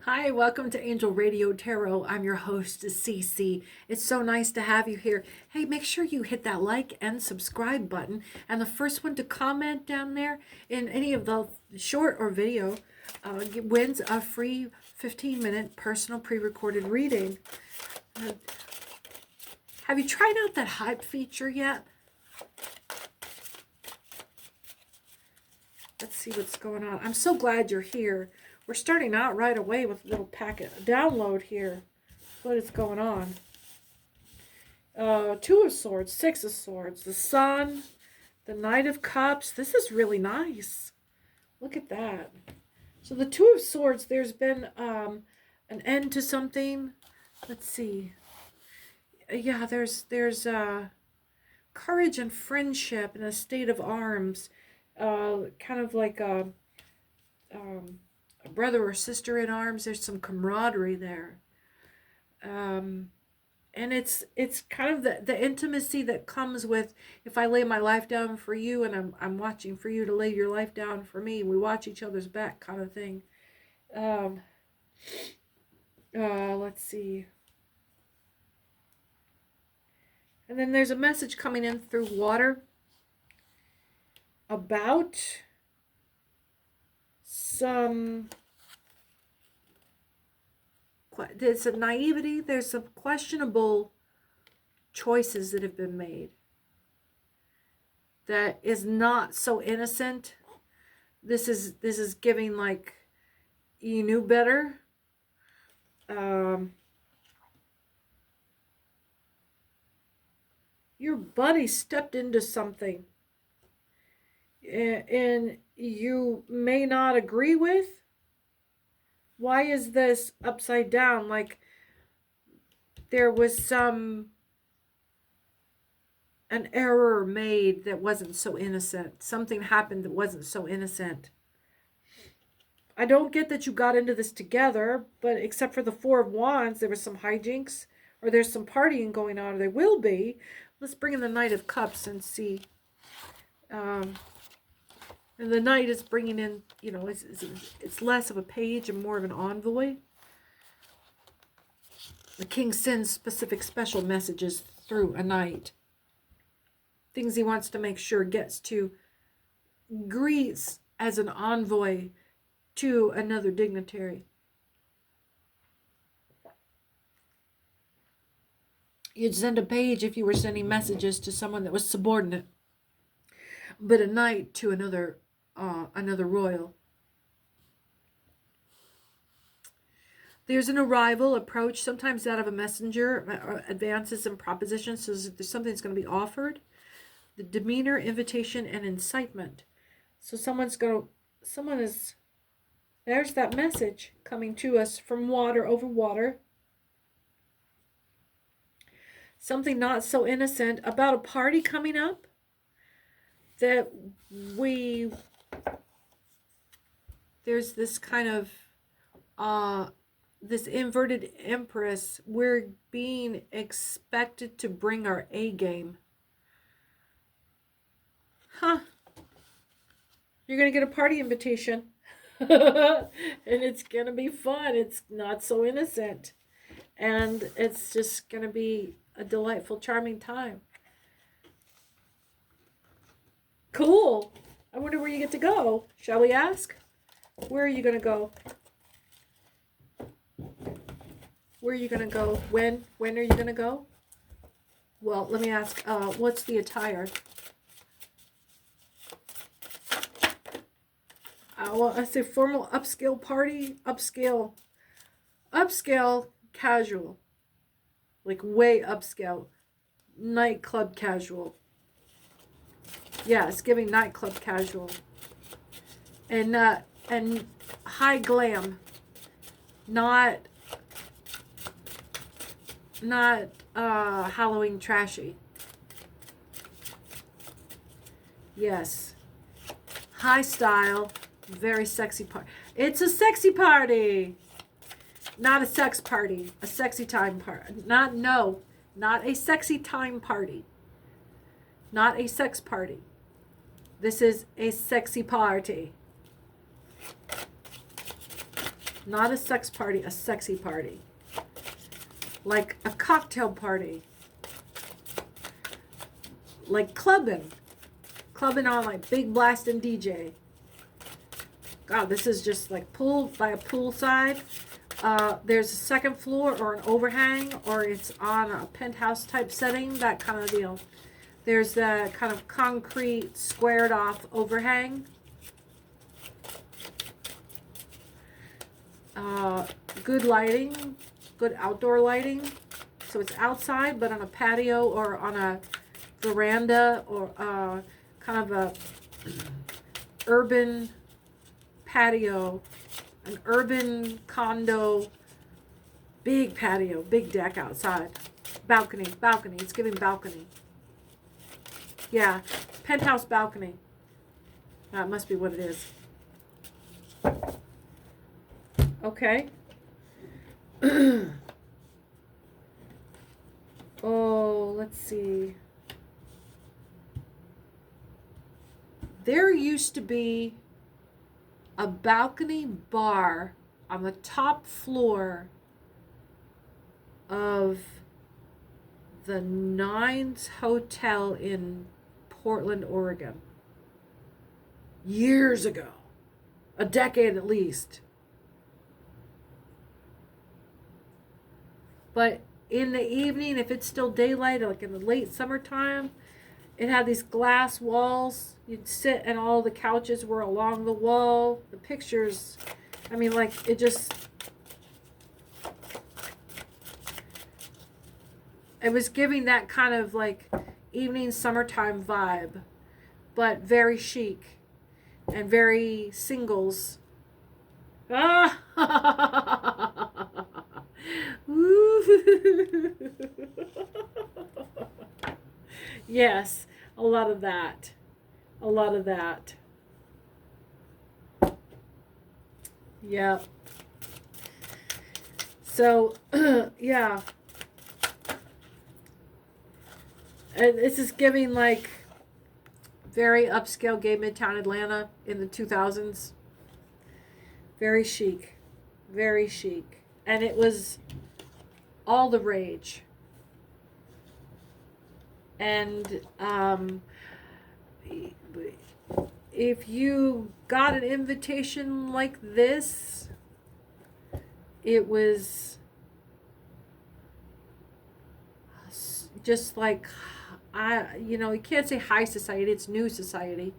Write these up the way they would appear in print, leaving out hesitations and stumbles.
Hi, welcome to Angel Radio Tarot. I'm your host, Cece. It's so nice to have you here. Hey, make sure you hit that like and subscribe button. And the first one to comment down there in any of the short or video wins a free 15-minute personal pre-recorded reading. Have you tried out that hype feature yet? Let's see what's going on. I'm so glad you're here. We're starting out right away with a little packet download here. What is going on? Two of Swords, Six of Swords, the Sun, the Knight of Cups. This is really nice. Look at that. So the Two of Swords, there's been an end to something. Let's see. Yeah, there's courage and friendship in a state of arms. Kind of like a brother or sister in arms. There's some camaraderie there, and it's kind of the intimacy that comes with, if I lay my life down for you and I'm watching for you to lay your life down for me, we watch each other's back kind of thing. Let's see. And then there's a message coming in through water about there's a naivety, there's some questionable choices that have been made that is not so innocent. This is giving like you knew better. Your buddy stepped into something and you may not agree with. Why is this upside down? Like there was an error made that wasn't so innocent. Something happened that wasn't so innocent. I don't get that you got into this together, but except for the Four of Wands, there was some hijinks, or there's some partying going on, or there will be. Let's bring in the Knight of Cups and see. And the Knight is bringing in, you know, it's less of a page and more of an envoy. The King sends specific special messages through a Knight. Things he wants to make sure gets to, greets as an envoy to another dignitary. You'd send a page if you were sending messages to someone that was subordinate, but a knight to another royal. There's an arrival, approach, sometimes that of a messenger, advances and propositions, so there's something that's going to be offered. The demeanor, invitation, and incitement. So there's that message coming to us from water over water. Something not so innocent about a party coming up that there's this kind of this inverted empress. We're being expected to bring our A game. Huh. You're going to get a party invitation. And it's going to be fun. It's not so innocent. And it's just going to be a delightful, charming time. Cool. I wonder where you get to go. Shall we ask? Where are you going to go? Where are you going to go? When are you going to go? Well, let me ask, what's the attire? Well, I say formal upscale party, upscale casual, like way upscale, nightclub casual. Yeah, it's giving nightclub casual, and high glam, not Halloween trashy. Yes, high style. Very sexy party. It's a sexy party. Not a sex party. A sexy time party. Not a sexy time party. Not a sex party. This is a sexy party. Not a sex party, a sexy party. Like a cocktail party. Like clubbing. Clubbing on like big blasting DJ. God, this is just like pool by a poolside. There's a second floor or an overhang, or it's on a penthouse type setting, that kind of deal. There's the kind of concrete squared off overhang. Good lighting, good outdoor lighting. So it's outside, but on a patio or on a veranda, or kind of a urban patio, an urban condo, big patio, big deck outside. Balcony, balcony. It's giving balcony. Yeah, penthouse balcony. That must be what it is. Okay. Oh, let's see. There used to be a balcony bar on the top floor of the Nines Hotel in Portland, Oregon. Years ago. A decade at least. But in the evening, if it's still daylight, like in the late summertime, it had these glass walls. You'd sit and all the couches were along the wall. The pictures, I mean, like, it just... It was giving that kind of, like, evening summertime vibe. But very chic. And very singles. Ah! Yes, a lot of that. A lot of that. Yeah. So, yeah. And this is giving like very upscale gay midtown Atlanta in the 2000s. Very chic. Very chic. And it was all the rage. And if you got an invitation like this, it was just like, you can't say high society, it's new society,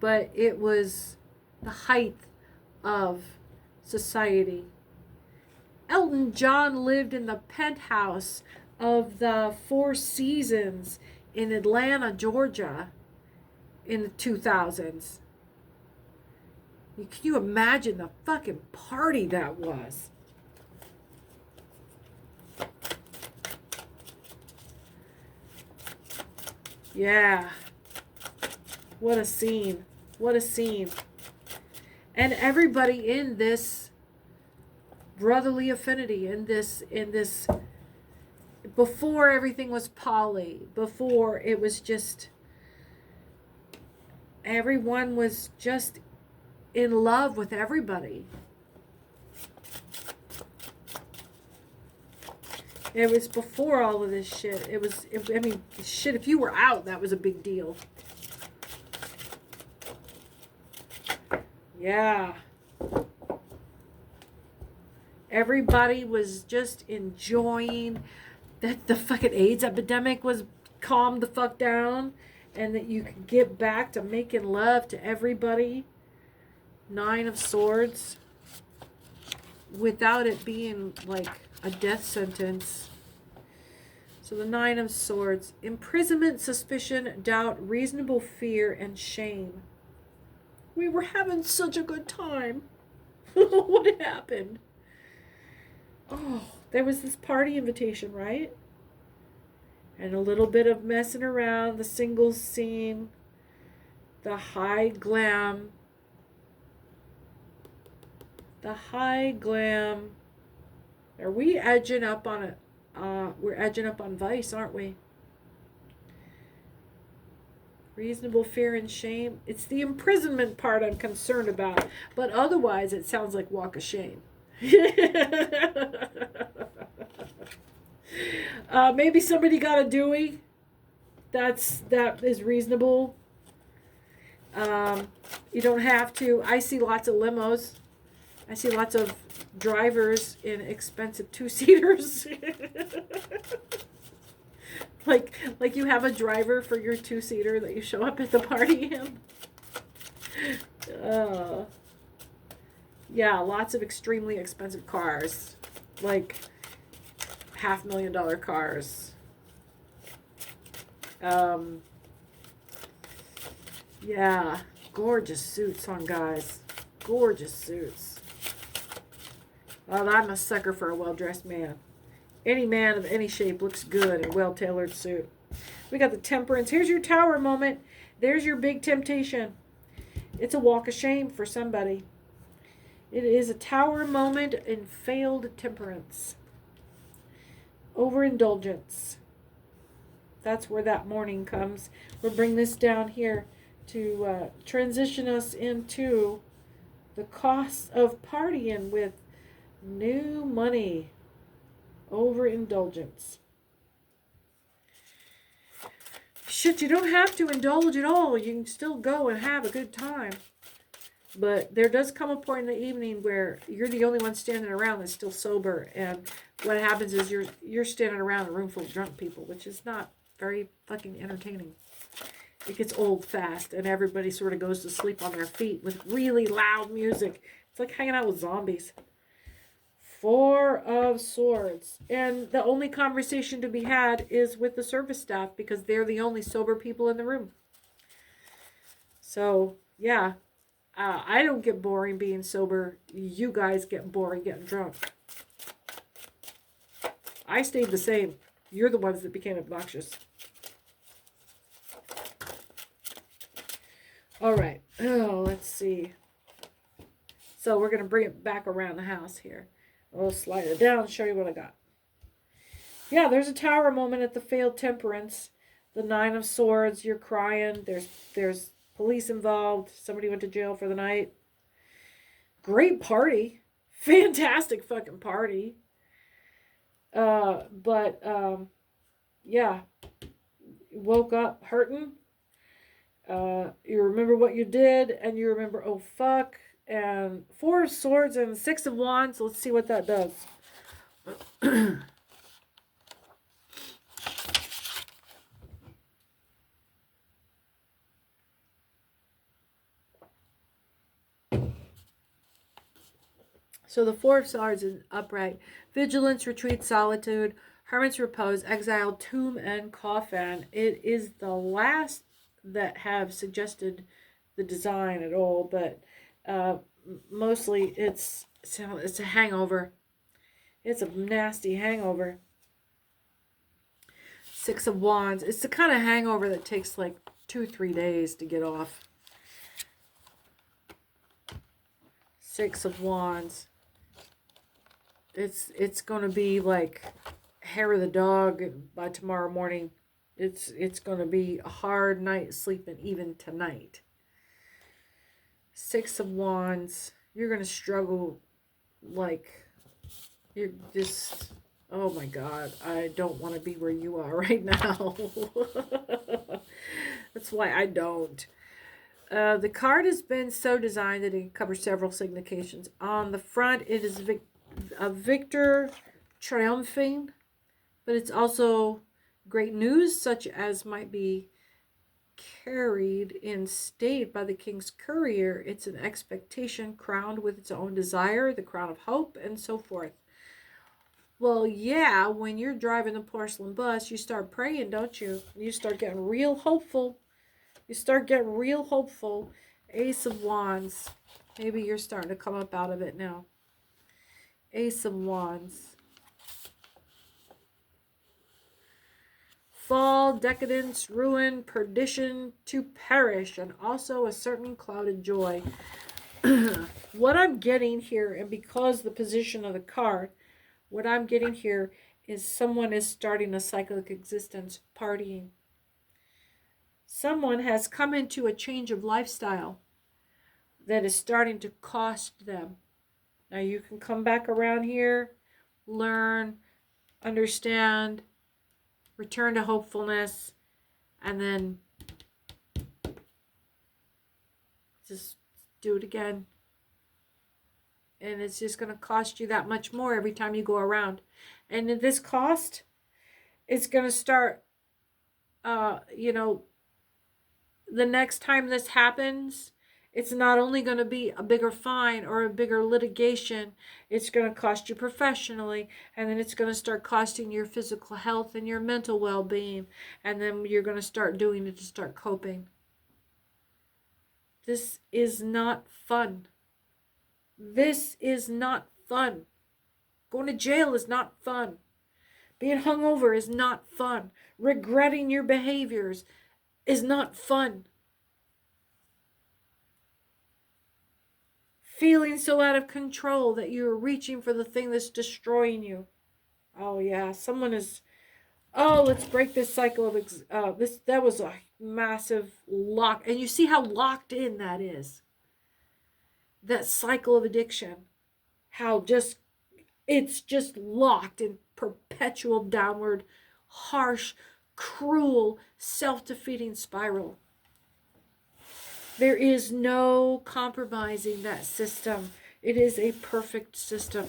but it was the height of society. Elton John lived in the penthouse of the Four Seasons in Atlanta, Georgia in the 2000s. Can you imagine the fucking party that was? Yeah. What a scene. What a scene. And everybody in this brotherly affinity, in this before everything was poly, before it was just, everyone was just in love with everybody. It was before all of this shit. I mean, shit, if you were out, that was a big deal. Yeah. Everybody was just enjoying that the fucking AIDS epidemic was calmed the fuck down, and that you could get back to making love to everybody. 9 of Swords. Without it being like a death sentence. So the 9 of Swords. Imprisonment, suspicion, doubt, reasonable fear, and shame. We were having such a good time. What happened? Oh, there was this party invitation, right? And a little bit of messing around, the singles scene, the high glam. The high glam. Are we edging up on it? We're edging up on Vice, aren't we? Reasonable fear and shame. It's the imprisonment part I'm concerned about. But otherwise, it sounds like Walk of Shame. Maybe somebody got a Dewey. That is reasonable. You don't have to. I see lots of limos. I see lots of drivers in expensive two-seaters. like you have a driver for your two-seater that you show up at the party in. Yeah, lots of extremely expensive cars. Like $500,000 cars. Yeah, gorgeous suits on guys. Gorgeous suits. Well, I'm a sucker for a well-dressed man. Any man of any shape looks good in a well-tailored suit. We got the temperance. Here's your tower moment. There's your big temptation. It's a walk of shame for somebody. It is a tower moment in failed temperance. Overindulgence. That's where that morning comes. We'll bring this down here to transition us into the cost of partying with new money. Overindulgence. Shit, you don't have to indulge at all. You can still go and have a good time. But there does come a point in the evening where you're the only one standing around that's still sober. And what happens is you're standing around a room full of drunk people, which is not very fucking entertaining. It gets old fast, and everybody sort of goes to sleep on their feet with really loud music. It's like hanging out with zombies. 4 of Swords. And the only conversation to be had is with the service staff because they're the only sober people in the room. So, yeah. I don't get boring being sober. You guys get boring getting drunk. I stayed the same. You're the ones that became obnoxious. All right. Oh, let's see. So we're going to bring it back around the house here. I'll slide it down and show you what I got. Yeah, there's a tower moment at the failed temperance. The 9 of Swords. You're crying. There's police involved. Somebody went to jail for the night. Great party. Fantastic fucking party. Yeah. Woke up hurting. You remember what you did, and you remember, oh fuck. And 4 of Swords and 6 of Wands. Let's see what that does. So the 4 of Swords is upright. Vigilance, retreat, solitude, hermit's repose, exile, tomb, and coffin. It is the last that have suggested the design at all, but mostly it's a hangover. It's a nasty hangover. 6 of Wands. It's the kind of hangover that takes like 2-3 days to get off. 6 of Wands. It's going to be like hair of the dog by tomorrow morning. It's going to be a hard night sleeping even tonight. 6 of Wands. You're going to struggle like you're just, oh my God, I don't want to be where you are right now. That's why I don't. The card has been so designed that it can cover several significations. On the front, it is a victor triumphing, but it's also great news, such as might be carried in state by the king's courier. It's an expectation crowned with its own desire, the crown of hope, and so forth. Well, yeah, when you're driving the porcelain bus, you start praying, don't you? You start getting real hopeful. Ace of Wands. Maybe you're starting to come up out of it now. Ace of Wands. Fall, decadence, ruin, perdition, to perish, and also a certain clouded joy. What I'm getting here, and because the position of the card, what I'm getting here is someone is starting a cyclic existence, partying. Someone has come into a change of lifestyle that is starting to cost them. Now you can come back around here, learn, understand, return to hopefulness, and then just do it again. And it's just going to cost you that much more every time you go around. And this cost is going to start, you know, the next time this happens, it's not only going to be a bigger fine or a bigger litigation, it's going to cost you professionally, and then it's going to start costing your physical health and your mental well-being, and then you're going to start doing it to start coping. This is not fun. This is not fun. Going to jail is not fun. Being hungover is not fun. Regretting your behaviors is not fun. Feeling so out of control that you're reaching for the thing that's destroying you. Oh yeah, someone is... Oh, let's break this cycle of... that was a massive lock. And you see how locked in that is. That cycle of addiction. How just... It's just locked in perpetual downward, harsh, cruel, self-defeating spiral. There is no compromising that system. It is a perfect system.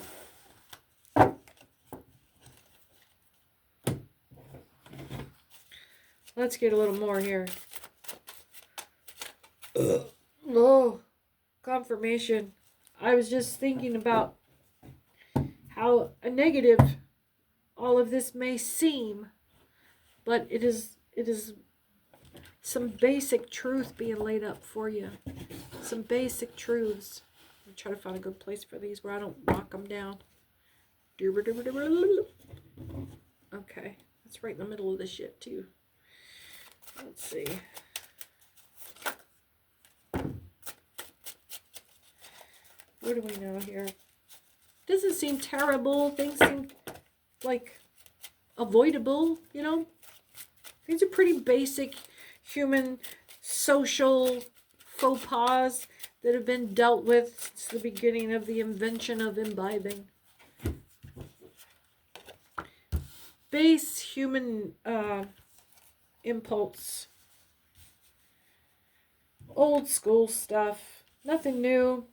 Let's get a little more here. Oh, confirmation. I was just thinking about how negative all of this may seem, but it is some basic truth being laid up for you. Some basic truths. I'm trying to find a good place for these where I don't knock them down. Okay, that's right in the middle of the shit too. Let's see. What do we know here? Doesn't seem terrible. Things seem like avoidable, you know? These are pretty basic human social faux pas that have been dealt with since the beginning of the invention of imbibing. Base human impulse. Old school stuff. Nothing new.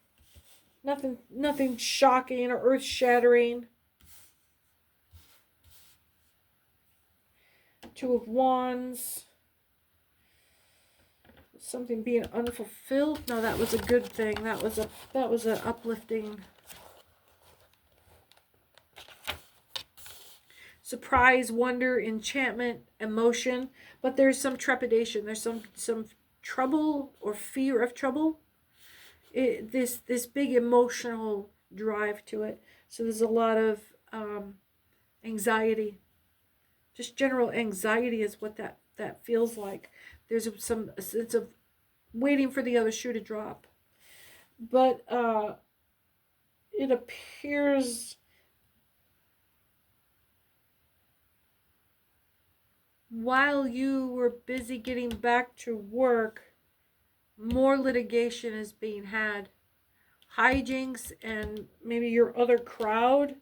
Nothing shocking or earth-shattering. Two of Wands. Something being unfulfilled. No, that was a good thing. That was an uplifting. Surprise, wonder, enchantment, emotion. But there's some trepidation. There's some trouble or fear of trouble. This big emotional drive to it. So there's a lot of anxiety. Just general anxiety is what that feels like. There's a sense of waiting for the other shoe to drop. But it appears while you were busy getting back to work, more litigation is being had. Hijinks and maybe your other crowd.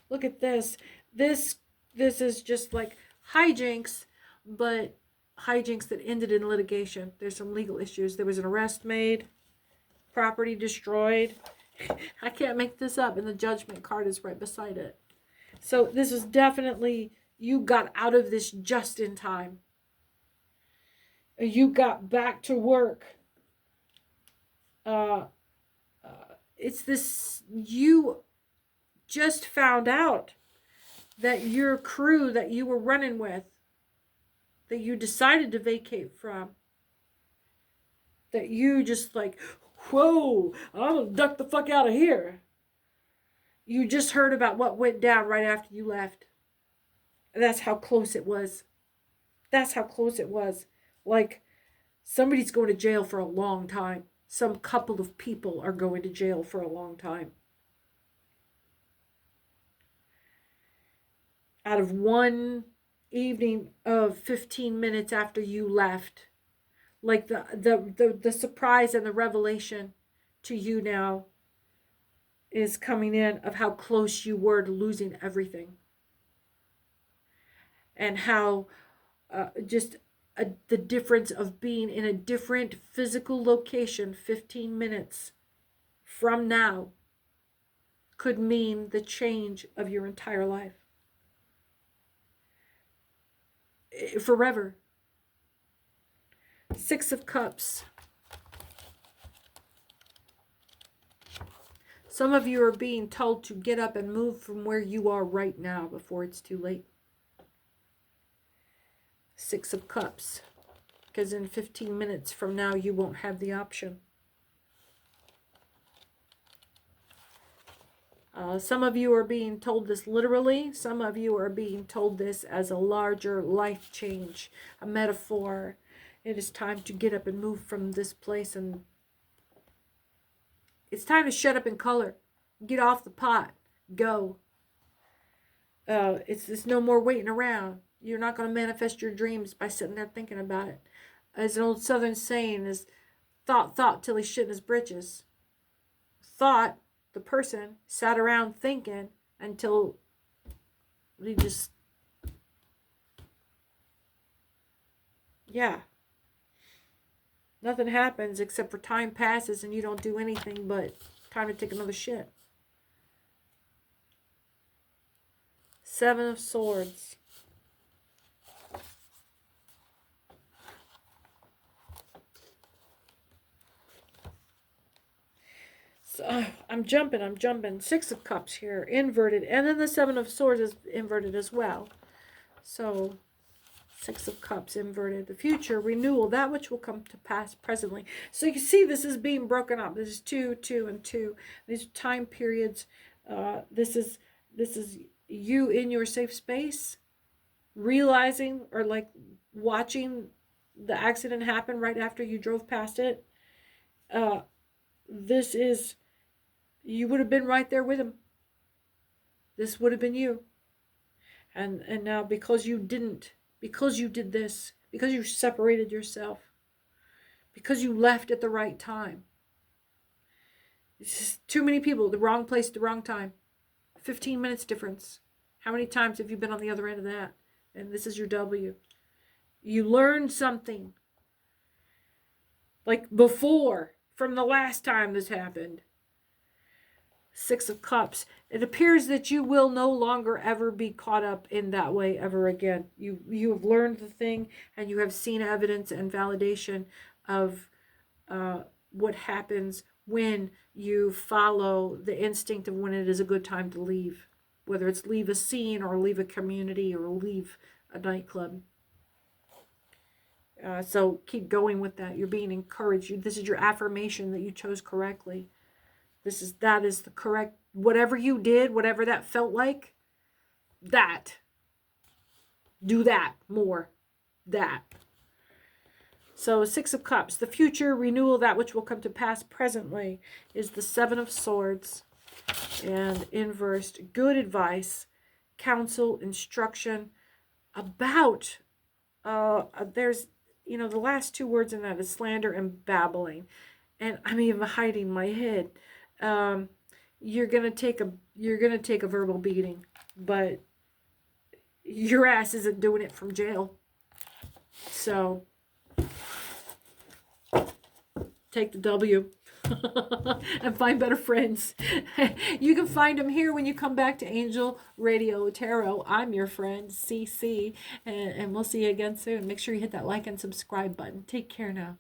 Look at this. This is just like hijinks, but hijinks that ended in litigation. There's some legal issues. There was an arrest made, property destroyed. I can't make this up, and the judgment card is right beside it. So this is definitely, you got out of this just in time. You got back to work. It's this, you just found out that your crew that you were running with, that you decided to vacate from, that you just like, whoa, I'm gonna duck the fuck out of here. You just heard about what went down right after you left. And that's how close it was. That's how close it was. Like, somebody's going to jail for a long time. Some couple of people are going to jail for a long time. Out of one evening of 15 minutes after you left, like the surprise and the revelation to you now is coming in of how close you were to losing everything. And how the difference of being in a different physical location 15 minutes from now could mean the change of your entire life. Forever. Six of Cups. Some of you are being told to get up and move from where you are right now before it's too late. Six of Cups. Because in 15 minutes from now, you won't have the option. Some of you are being told this literally. Some of you are being told this as a larger life change, a metaphor. It is time to get up and move from this place, and it's time to shut up and color. Get off the pot. Go. It's no more waiting around. You're not going to manifest your dreams by sitting there thinking about it. As an old Southern saying is, thought till he shit in his britches. Thought, the person, sat around thinking until he just, yeah. Nothing happens except for time passes and you don't do anything but time to take another shit. Seven of Swords. So, I'm jumping. Six of Cups here, inverted. And then the Seven of Swords is inverted as well. So, Six of Cups inverted. The future, renewal, that which will come to pass presently. So you see this is being broken up. This is 2, 2, and 2. These are time periods. This is you in your safe space, realizing or like watching the accident happen right after you drove past it. This is, you would have been right there with him. This would have been you. And now because you didn't, because you did this, because you separated yourself, because you left at the right time. It's just too many people, the wrong place, the wrong time. 15 minutes difference. How many times have you been on the other end of that? And this is your W. You learned something. Like before, from the last time this happened. Six of Cups. It appears that you will no longer ever be caught up in that way ever again. You have learned the thing, and you have seen evidence and validation of what happens when you follow the instinct of when it is a good time to leave. Whether it's leave a scene or leave a community or leave a nightclub. So keep going with that. You're being encouraged. This is your affirmation that you chose correctly. That is the correct, whatever you did, whatever that felt like, that. Do that more. That. So Six of Cups, the future, renewal, that which will come to pass presently, is the Seven of Swords. And inversed, good advice, counsel, instruction about, there's, the last two words in that is slander and babbling. And I'm even hiding my head. You're gonna take a verbal beating, but your ass isn't doing it from jail. So take the W and find better friends. You can find them here when you come back to Angel Radio Tarot. I'm your friend CC, and we'll see you again soon. Make sure you hit that like and subscribe button. Take care now.